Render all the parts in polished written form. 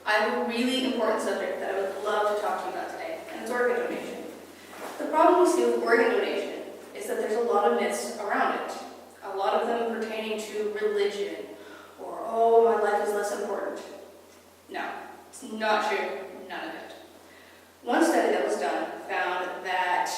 I have a really important subject that I would love to talk to you about today, and it's organ donation. The problem we see with organ donation is that there's a lot of myths around it. A lot of them pertaining to religion, or, oh, my life is less important. No, it's not true, none of it. One study that was done found that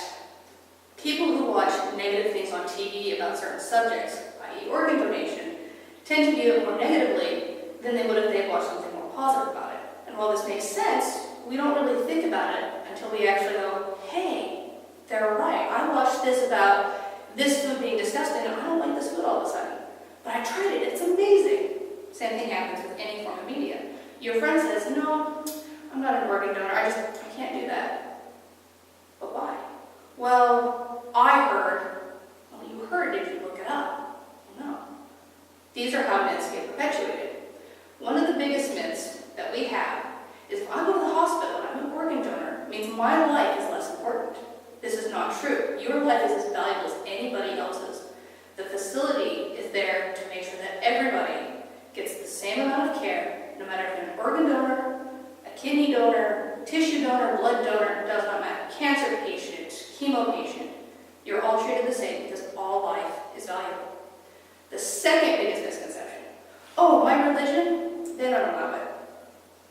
people who watch negative things on TV about certain subjects, i.e. organ donation, tend to view it more negatively than they would if they watched something more positive about it. And while this makes sense, we don't really think about it until we actually go, hey, they're right. I watched this about this food being disgusting and I don't like this food all of a sudden. But I tried it, it's amazing. Same thing happens with any form of media. Your friend says, no, I'm not an organ donor, I can't do that. But why? Well, I heard. Well, you heard, did you look it up? No. These are how myths get perpetuated. One of the biggest myths that we have is if I go to the hospital and I'm an organ donor, it means my life is less important. This is not true. Your life is as valuable as anybody else's. The facility is there to make sure that everybody gets the same amount of care, no matter if you're an organ donor, a kidney donor, tissue donor, blood donor, does not matter. Cancer patient, chemo patient, you're all treated the same because all life is valuable. The second biggest misconception, oh, my religion, they don't allow it.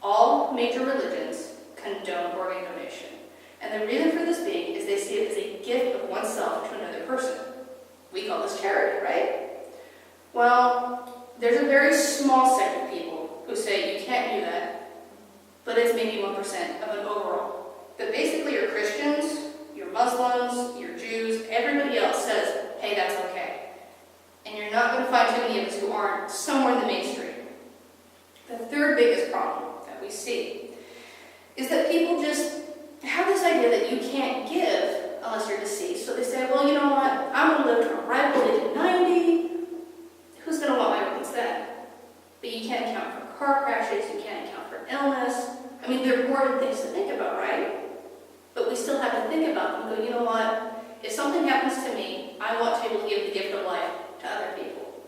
All major religions condone organ donation. And the reason for this being is they see it as a gift of oneself to another person. We call this charity, right? Well, there's a very small sect of people who say you can't do that, but it's maybe 1% of an overall. But basically your Christians, your Muslims, your Jews, everybody else says, hey, that's okay. And you're not going to find too many of us who aren't somewhere in the mainstream. The third biggest problem that we see is that people just have this idea that you can't give unless you're deceased. So they say, well, you know what, I'm going to live to a ripe old age of 90. Who's going to want my organs then? But you can't account for car crashes, you can't account for illness. I mean, they're morbid things to think about, right? But we still have to think about them and go, you know what, if something happens to me, I want to be able to give the gift of life to other people.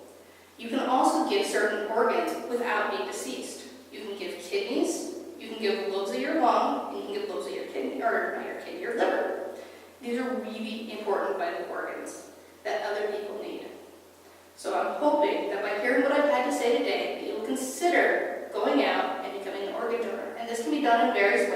You can also give certain organs without being deceased. You can give kidneys, you can give lobes of your lung, and you can give lobes of your kidney, or not your kidney, your liver. These are really important vital organs that other people need. So I'm hoping that by hearing what I've had to say today, that you'll consider going out and becoming an organ donor. And this can be done in various